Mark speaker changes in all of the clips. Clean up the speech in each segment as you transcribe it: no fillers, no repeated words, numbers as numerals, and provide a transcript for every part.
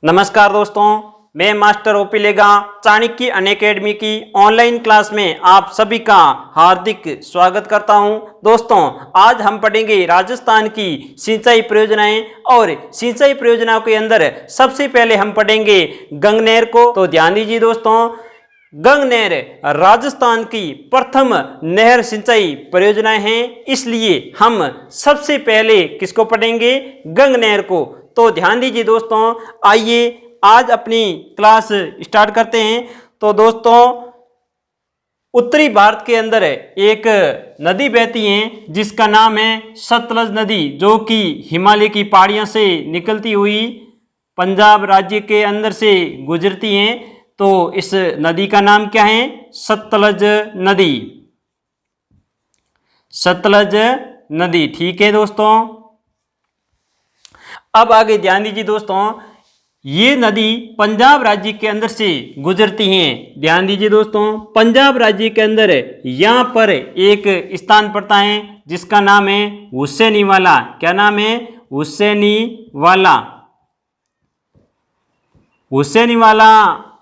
Speaker 1: नमस्कार दोस्तों, मैं मास्टर ओपी लेगा चाणक्य अनअकैडमी की ऑनलाइन क्लास में आप सभी का हार्दिक स्वागत करता हूं। दोस्तों, आज हम पढ़ेंगे राजस्थान की सिंचाई परियोजनाएं और सिंचाई परियोजनाओं के अंदर सबसे पहले हम पढ़ेंगे गंगनहर को। तो ध्यान दीजिए दोस्तों, गंगनहर राजस्थान की प्रथम नहर सिंचाई परियोजनाएं हैं, इसलिए हम सबसे पहले किसको पढ़ेंगे? गंगनहर को। तो ध्यान दीजिए दोस्तों, आइए आज अपनी क्लास स्टार्ट करते हैं। तो दोस्तों, उत्तरी भारत के अंदर एक नदी बहती है जिसका नाम है सतलज नदी, जो कि हिमालय की पहाड़ियों से निकलती हुई पंजाब राज्य के अंदर से गुजरती है। तो इस नदी का नाम क्या है? सतलज नदी। सतलज नदी, ठीक है दोस्तों। अब आगे ध्यान दीजिए दोस्तों, ये नदी पंजाब राज्य के अंदर से गुजरती हैं। ध्यान दीजिए दोस्तों, पंजाब राज्य के अंदर यहाँ पर एक स्थान पड़ता है जिसका नाम है हुसैनीवाला। क्या नाम है? हुसैनीवाला। हुसैनीवाला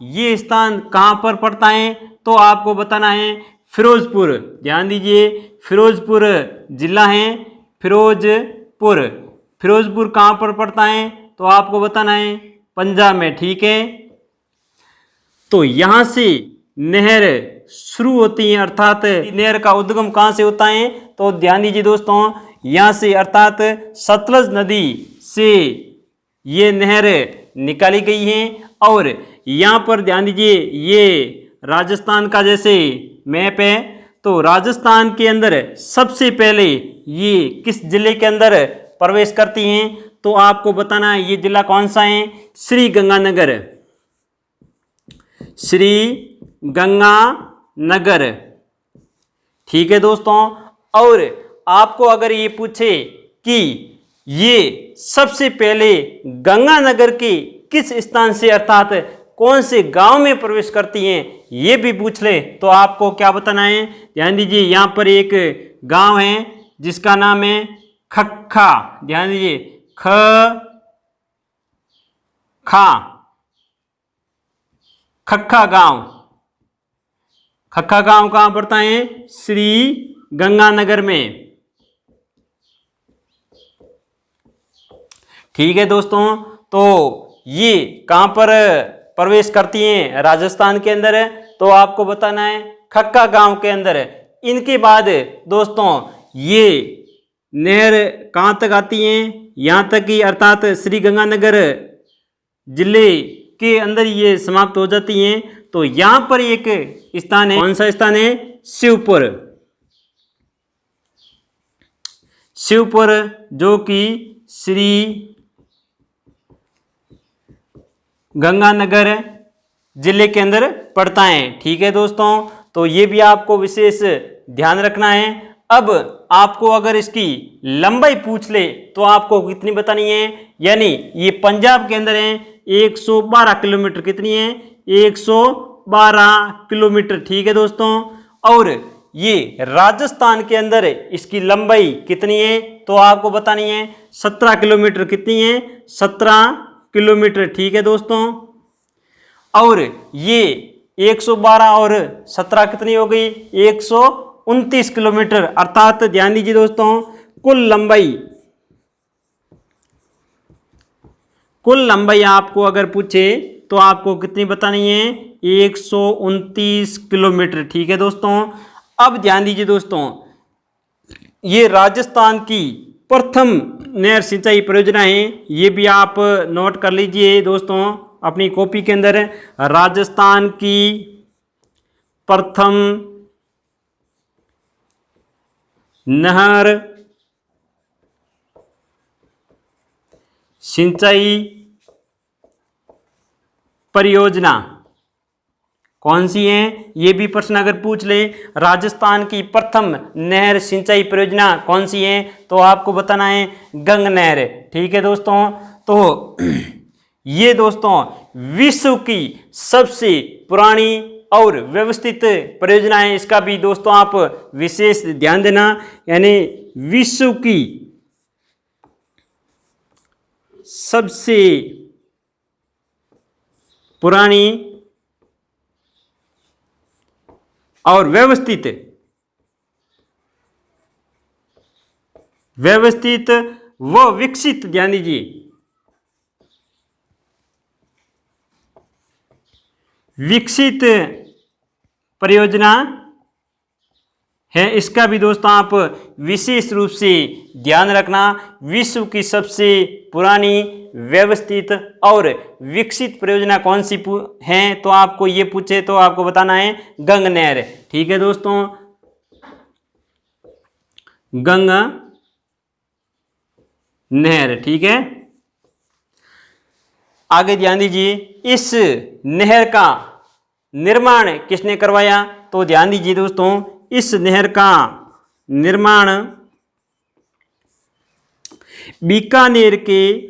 Speaker 1: ये स्थान कहाँ पर पड़ता है? तो आपको बताना है फिरोजपुर। ध्यान दीजिए, फिरोजपुर जिला है। फिरोजपुर, फिरोजपुर कहाँ पर पड़ता है? तो आपको बताना है पंजाब में, ठीक है। तो यहां से नहर शुरू होती है, अर्थात नहर का उद्गम कहां से होता है? तो ध्यान दीजिए दोस्तों, यहां से अर्थात सतलज नदी से ये नहर निकाली गई है। और यहां पर ध्यान दीजिए, ये राजस्थान का जैसे मैप है, तो राजस्थान के अंदर सबसे पहले ये किस जिले के अंदर प्रवेश करती हैं? तो आपको बताना है ये जिला कौन सा है? श्री गंगानगर। श्री गंगानगर, ठीक है दोस्तों। और आपको अगर ये पूछे कि ये सबसे पहले गंगानगर के किस स्थान से अर्थात कौन से गांव में प्रवेश करती हैं, ये भी पूछ ले, तो आपको क्या बताना है? ध्यान दीजिए, यहां पर एक गांव है जिसका नाम है खक्खा। ध्यान दीजिए, खक्खा गांव। खक्खा गांव कहां पड़ता है? श्री गंगानगर में, ठीक है दोस्तों। तो ये कहां पर प्रवेश करती हैं? राजस्थान के अंदर। तो आपको बताना है खक्का गांव के अंदर। इनके बाद दोस्तों, ये नहर कहां तक आती हैं? यहां तक कि अर्थात श्री गंगानगर जिले के अंदर ये समाप्त हो जाती हैं। तो यहां पर एक स्थान है, कौन सा स्थान है? शिवपुर। शिवपुर, जो कि श्री गंगानगर जिले के अंदर पड़ता है, ठीक है दोस्तों। तो ये भी आपको विशेष ध्यान रखना है। अब आपको अगर इसकी लंबाई पूछ ले तो आपको कितनी बतानी है? यानी ये पंजाब के अंदर है, 112 किलोमीटर। कितनी है? 112 किलोमीटर, ठीक है दोस्तों। और ये राजस्थान के अंदर इसकी लंबाई कितनी है? तो आपको बतानी है 17 किलोमीटर। कितनी है? 17 किलोमीटर, ठीक है दोस्तों। और ये 112 और 17 कितनी हो गई? 129 किलोमीटर। अर्थात ध्यान दीजिए दोस्तों, कुल लंबाई आपको अगर पूछे तो आपको कितनी बतानी है? 129 किलोमीटर, ठीक है दोस्तों। अब ध्यान दीजिए दोस्तों, ये राजस्थान की प्रथम नहर सिंचाई परियोजना है, ये भी आप नोट कर लीजिए दोस्तों अपनी कॉपी के अंदर। राजस्थान की प्रथम नहर सिंचाई परियोजना कौन सी है? ये भी प्रश्न अगर पूछ ले, राजस्थान की प्रथम नहर सिंचाई परियोजना कौन सी है? तो आपको बताना है गंगनहर, ठीक है दोस्तों। तो ये दोस्तों विश्व की सबसे पुरानी और व्यवस्थित परियोजना है, इसका भी दोस्तों आप विशेष ध्यान देना। यानी विश्व की सबसे पुरानी और व्यवस्थित व विकसित, ध्यान दीजिए, विकसित परियोजना है। इसका भी दोस्तों आप विशेष रूप से ध्यान रखना। विश्व की सबसे पुरानी, व्यवस्थित और विकसित परियोजना कौन सी है, तो आपको ये पूछे तो आपको बताना है गंगा नहर। ठीक है दोस्तों, गंगा नहर। ठीक है, आगे ध्यान दीजिए, इस नहर का निर्माण किसने करवाया, तो ध्यान दीजिए दोस्तों, इस नहर का निर्माण बीकानेर के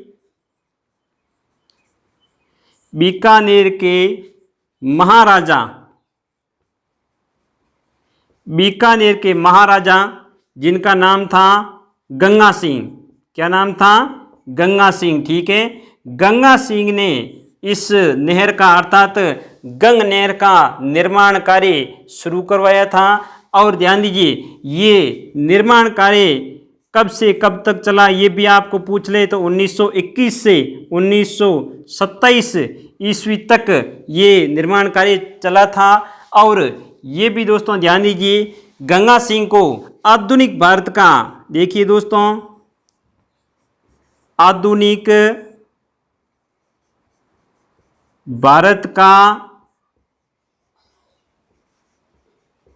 Speaker 1: महाराजा जिनका नाम था गंगा सिंह। क्या नाम था, गंगा सिंह। ठीक है, गंगा सिंह ने इस नहर का अर्थात गंग नहर का निर्माण कार्य शुरू करवाया था। और ध्यान दीजिए, ये निर्माण कार्य कब से कब तक चला, ये भी आपको पूछ ले तो 1921 से 1927 ईस्वी तक ये निर्माण कार्य चला था। और ये भी दोस्तों ध्यान दीजिए, गंगा सिंह को आधुनिक भारत का, देखिए दोस्तों, आधुनिक भारत का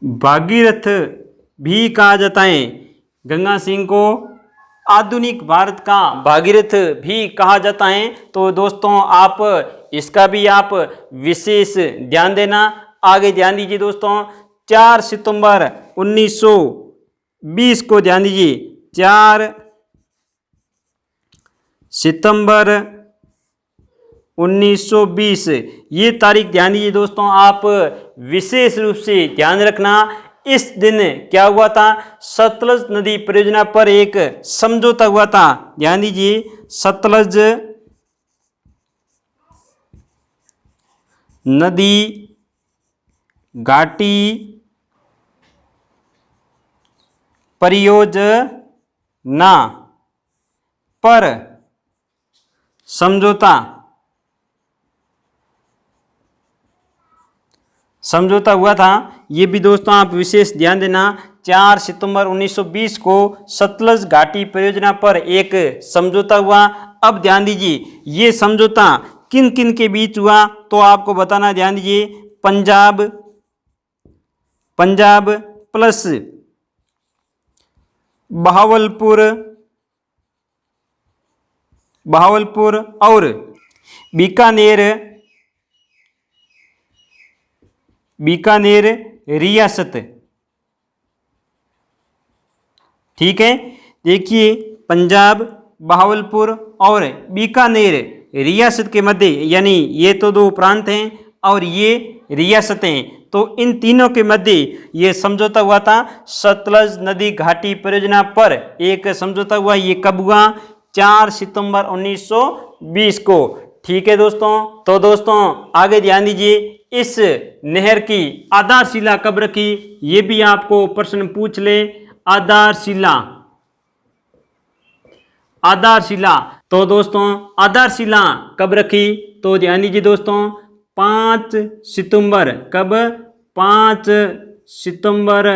Speaker 1: भागीरथ भी कहा जाता है। गंगा सिंह को आधुनिक भारत का भागीरथ भी कहा जाता है। तो दोस्तों आप इसका भी आप विशेष ध्यान देना। आगे ध्यान दीजिए दोस्तों, 4 सितंबर 1920 को, ध्यान दीजिए, 4 सितंबर 1920, ये तारीख ध्यान दीजिए दोस्तों, आप विशेष रूप से ध्यान रखना। इस दिन क्या हुआ था, सतलज नदी परियोजना पर एक समझौता हुआ था। ध्यान दीजिए, सतलज नदी घाटी परियोजना पर समझौता हुआ था। ये भी दोस्तों आप विशेष ध्यान देना। 4 सितंबर 1920 को सतलज घाटी परियोजना पर एक समझौता हुआ। अब ध्यान दीजिए, ये समझौता किन किन के बीच हुआ, तो आपको बताना। ध्यान दीजिए, पंजाब प्लस बहावलपुर और बीकानेर रियासत। ठीक है, देखिए, पंजाब, बहावलपुर और बीकानेर रियासत के मध्य, यानी ये तो 2 प्रांत हैं और ये रियासतें, तो इन तीनों के मध्य ये समझौता हुआ था। सतलज नदी घाटी परियोजना पर एक समझौता हुआ। ये कब हुआ, 4 सितंबर 1920 को। ठीक है दोस्तों, तो दोस्तों आगे ध्यान दीजिए, इस नहर की आधारशिला कब रखी, ये भी आपको प्रश्न पूछ ले। आधारशिला, तो दोस्तों आधारशिला कब रखी, तो ध्यान दीजिए दोस्तों, 5 सितंबर, कब, 5 सितंबर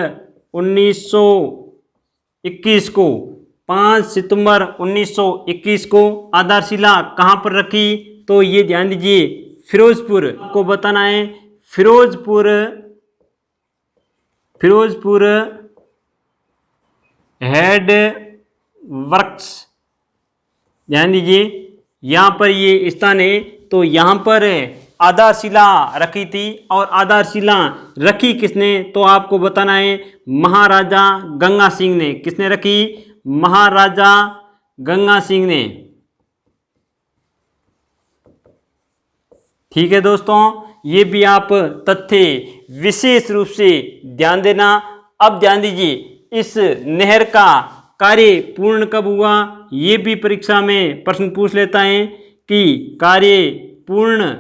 Speaker 1: 1921 को, 5 सितंबर 1921 को आधारशिला कहाँ पर रखी, तो ये ध्यान दीजिए, फिरोजपुर। आपको बताना है फिरोजपुर हेड वर्क्स। ध्यान दीजिए, यहाँ पर ये स्थान है, तो यहाँ पर आधारशिला रखी थी। और आधारशिला रखी किसने, तो आपको बताना है महाराजा गंगा सिंह ने। किसने रखी, महाराजा गंगा सिंह ने। ठीक है दोस्तों, ये भी आप तथ्य विशेष रूप से ध्यान देना। अब ध्यान दीजिए, इस नहर का कार्य पूर्ण कब हुआ, ये भी परीक्षा में प्रश्न पूछ लेता है कि कार्य पूर्ण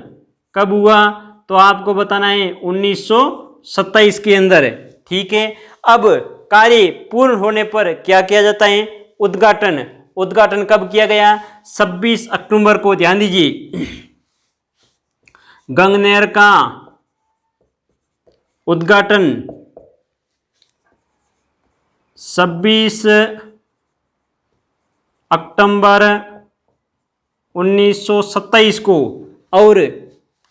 Speaker 1: कब हुआ, तो आपको बताना है 1927 के अंदर। ठीक है, अब कार्य पूर्ण होने पर क्या किया जाता है, उद्घाटन। उद्घाटन कब किया गया, 26 अक्टूबर को। ध्यान दीजिए, गंगनहर का उद्घाटन 26 अक्टूबर 1927 को। और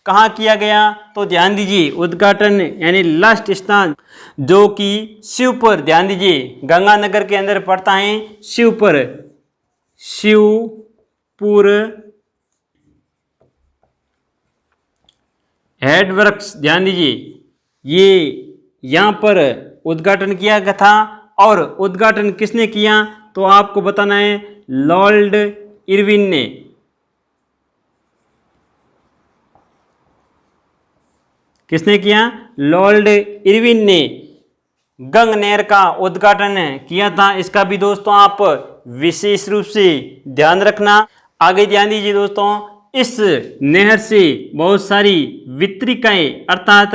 Speaker 1: कहाँ किया गया, तो ध्यान दीजिए, उद्घाटन यानी लास्ट स्थान जो कि शिवपुर। ध्यान दीजिए, गंगानगर के अंदर पड़ता है शिवपुर। शिवपुर हेडवर्क्स। ध्यान दीजिए, ये यहाँ पर उद्घाटन किया गया था। और उद्घाटन किसने किया, तो आपको बताना है लॉर्ड इरविन ने। किसने किया, लॉर्ड इरविन ने गंगनहर का उद्घाटन किया था। इसका भी दोस्तों आप विशेष रूप से ध्यान रखना। आगे ध्यान दीजिए दोस्तों, इस नहर से बहुत सारी वितरिकाएं अर्थात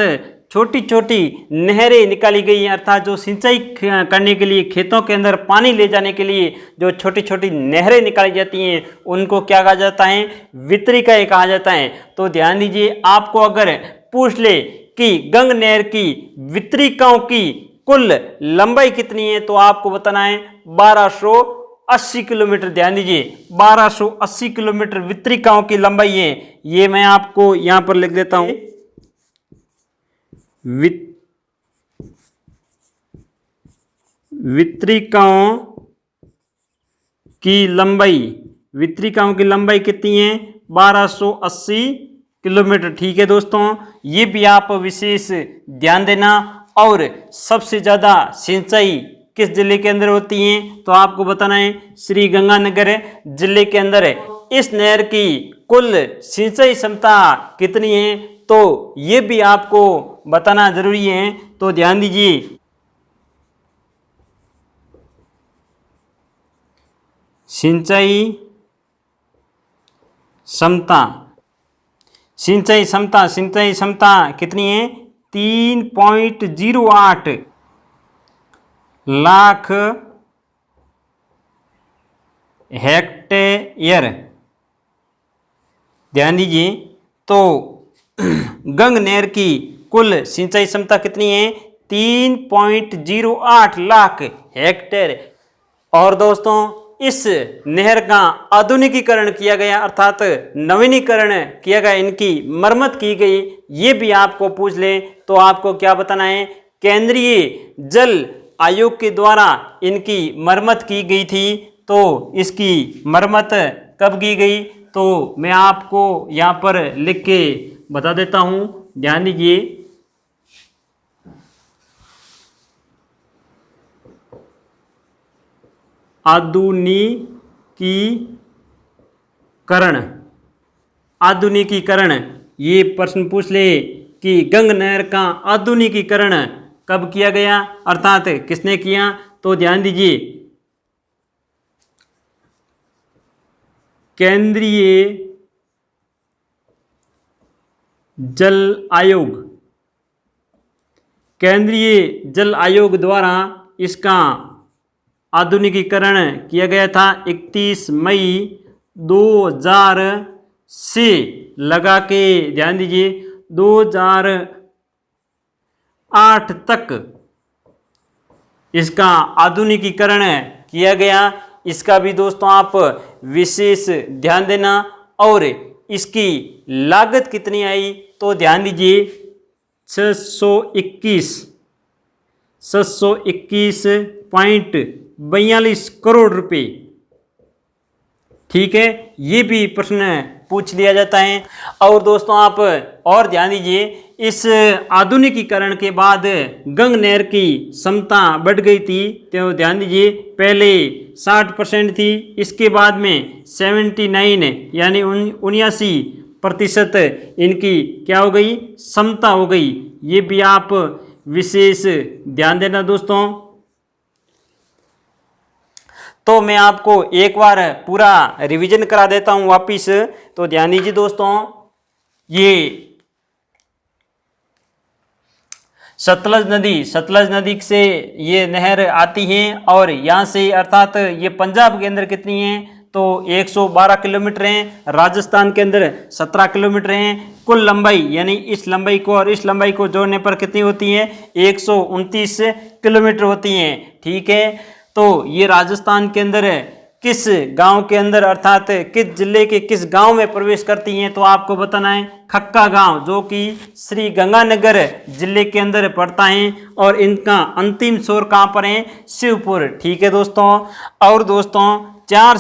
Speaker 1: छोटी छोटी नहरें निकाली गई हैं, अर्थात जो सिंचाई करने के लिए, खेतों के अंदर पानी ले जाने के लिए जो छोटी छोटी नहरें निकाली जाती हैं उनको क्या कहा जाता है, वितरिकाएं कहा जाता है। तो ध्यान दीजिए, आपको अगर पूछ ले कि गंगनहर की वितरिकाओं की कुल लंबाई कितनी है, तो आपको बताना है 1280 किलोमीटर। ध्यान दीजिए, 1280 किलोमीटर वितरिकाओं की लंबाई है। ये मैं आपको यहां पर लिख देता हूं, वितरिकाओं की लंबाई। वितरिकाओं की लंबाई कितनी है, 1280 किलोमीटर। ठीक है दोस्तों, ये भी आप विशेष ध्यान देना। और सबसे ज़्यादा सिंचाई किस जिले के अंदर होती है, तो आपको बताना है श्री गंगानगर जिले के अंदर है। इस नहर की कुल सिंचाई क्षमता कितनी है, तो ये भी आपको बताना जरूरी है। तो ध्यान दीजिए, सिंचाई क्षमता, सिंचाई क्षमता, सिंचाई क्षमता कितनी है, 3.08 लाख हेक्टेयर। ध्यान दीजिए, तो गंगनहर की कुल सिंचाई क्षमता कितनी है, 3.08 लाख हेक्टेयर। और दोस्तों, इस नहर का आधुनिकीकरण किया गया, अर्थात नवीनीकरण किया गया, इनकी मरम्मत की गई। ये भी आपको पूछ ले तो आपको क्या बताना है, केंद्रीय जल आयोग के द्वारा इनकी मरम्मत की गई थी। तो इसकी मरम्मत कब की गई, तो मैं आपको यहाँ पर लिख के बता देता हूँ। ध्यान दीजिए, आधुनिकीकरण। आधुनिकीकरण, ये प्रश्न पूछ ले कि गंगनहर का आधुनिकीकरण कब किया गया, अर्थात किसने किया, तो ध्यान दीजिए, केंद्रीय जल आयोग। केंद्रीय जल आयोग द्वारा इसका आधुनिकीकरण किया गया था। 31 मई 2000 से लगा के, ध्यान दीजिए, 2008 तक इसका आधुनिकीकरण किया गया। इसका भी दोस्तों आप विशेष ध्यान देना। और इसकी लागत कितनी आई, तो ध्यान दीजिए, 621.42 करोड़ रुपए। ठीक है, ये भी प्रश्न पूछ लिया जाता है। और दोस्तों आप और ध्यान दीजिए, इस आधुनिकीकरण के बाद गंगनहर की क्षमता बढ़ गई थी। तो ध्यान दीजिए, पहले 60% थी, इसके बाद में 79 यानी 79% इनकी क्या हो गई, क्षमता हो गई। ये भी आप विशेष ध्यान देना दोस्तों। तो मैं आपको एक बार पूरा रिवीजन करा देता हूं वापिस। तो ध्यान दीजिए दोस्तों, ये सतलज नदी से ये नहर आती है और यहाँ से अर्थात ये पंजाब के अंदर कितनी है तो 112 किलोमीटर हैं, राजस्थान के अंदर 17 किलोमीटर हैं। कुल लंबाई यानी इस लंबाई को और इस लंबाई को जोड़ने पर कितनी होती है 129 किलोमीटर होती हैं। ठीक है, तो ये राजस्थान के अंदर किस गांव के अंदर अर्थात किस जिले के किस गांव में प्रवेश करती हैं तो आपको बताना है खक्का गांव, जो कि श्री गंगानगर जिले के अंदर पड़ता है और इनका अंतिम छोर कहाँ पर है शिवपुर। ठीक है दोस्तों, और दोस्तों 4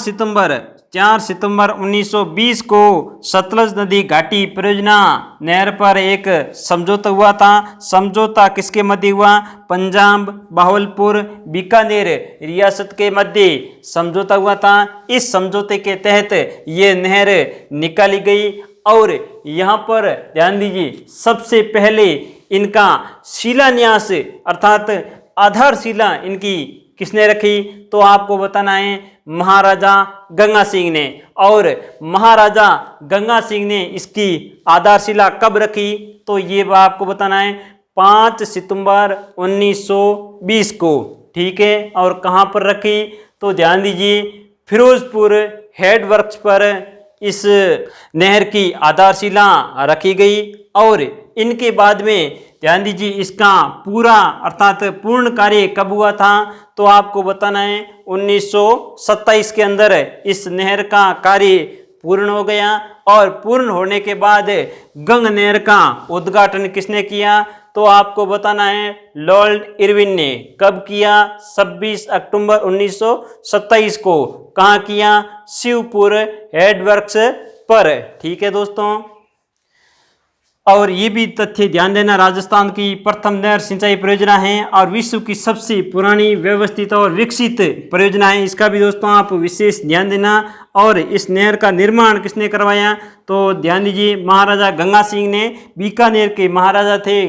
Speaker 1: सितंबर 1920 को सतलज नदी घाटी परियोजना नहर पर एक समझौता हुआ था। समझौता किसके मध्य हुआ? पंजाब, बहावलपुर, बीकानेर रियासत के मध्य समझौता हुआ था। इस समझौते के तहत ये नहर निकाली गई और यहाँ पर ध्यान दीजिए सबसे पहले इनका शिलान्यास अर्थात आधारशिला इनकी किसने रखी तो आपको बताना है महाराजा गंगा सिंह ने। और महाराजा गंगा सिंह ने इसकी आधारशिला कब रखी तो ये आपको बताना है 5 सितंबर 1920 को। ठीक है, और कहाँ पर रखी तो ध्यान दीजिए फिरोजपुर हेडवर्क्स पर इस नहर की आधारशिला रखी गई और इनके बाद में ध्यान दीजिए इसका पूरा अर्थात पूर्ण कार्य कब हुआ था तो आपको बताना है 1927 के अंदर इस नहर का कार्य पूर्ण हो गया। और पूर्ण होने के बाद गंग नहर का उद्घाटन किसने किया तो आपको बताना है लॉर्ड इरविन ने। कब किया? 26 अक्टूबर 1927 को। कहाँ किया? शिवपुर हेडवर्क्स पर। ठीक है दोस्तों, और ये भी तथ्य ध्यान देना राजस्थान की प्रथम नहर सिंचाई परियोजना है और विश्व की सबसे पुरानी व्यवस्थित और विकसित परियोजना है। इसका भी दोस्तों आप विशेष ध्यान देना। और इस नहर का निर्माण किसने करवाया तो ध्यान दीजिए महाराजा गंगा सिंह ने। बीकानेर के महाराजा थे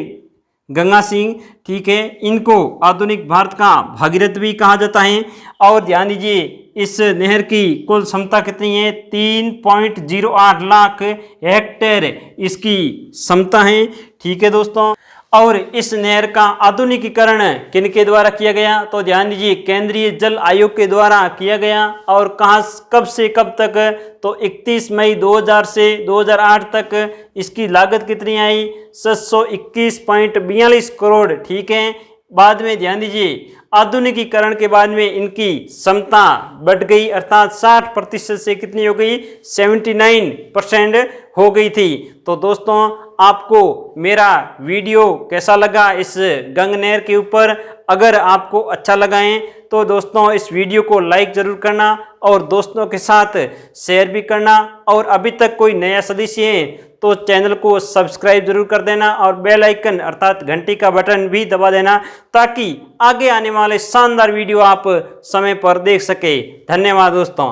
Speaker 1: गंगा सिंह। ठीक है, इनको आधुनिक भारत का भागीरथ भी कहा जाता है। और ध्यान दीजिए इस नहर की कुल क्षमता कितनी है 3.08 लाख हेक्टेयर इसकी क्षमता है। ठीक है दोस्तों, और इस नहर का आधुनिकीकरण किनके द्वारा किया गया तो ध्यान दीजिए केंद्रीय जल आयोग के द्वारा किया गया। और कहाँ कब से कब तक तो 31 मई 2000 से 2008 तक इसकी लागत कितनी आई 721.42 करोड़। ठीक है, बाद में ध्यान दीजिए आधुनिकीकरण के बाद में इनकी क्षमता बढ़ गई अर्थात 60% से कितनी हो गई 79% हो गई थी। तो दोस्तों आपको मेरा वीडियो कैसा लगा इस गंग नहर के ऊपर? अगर आपको अच्छा लगा है तो दोस्तों इस वीडियो को लाइक ज़रूर करना और दोस्तों के साथ शेयर भी करना। और अभी तक कोई नया सदस्य है तो चैनल को सब्सक्राइब जरूर कर देना और बेल आइकन अर्थात घंटी का बटन भी दबा देना ताकि आगे आने वाले शानदार वीडियो आप समय पर देख सके। धन्यवाद दोस्तों।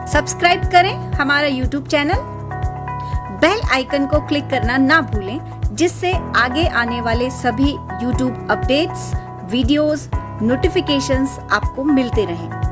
Speaker 2: सब्सक्राइब करें हमारा YouTube चैनल, बेल आइकन को क्लिक करना ना भूलें जिससे आगे आने वाले सभी YouTube अपडेट्स, वीडियोस, नोटिफिकेशंस आपको मिलते रहें।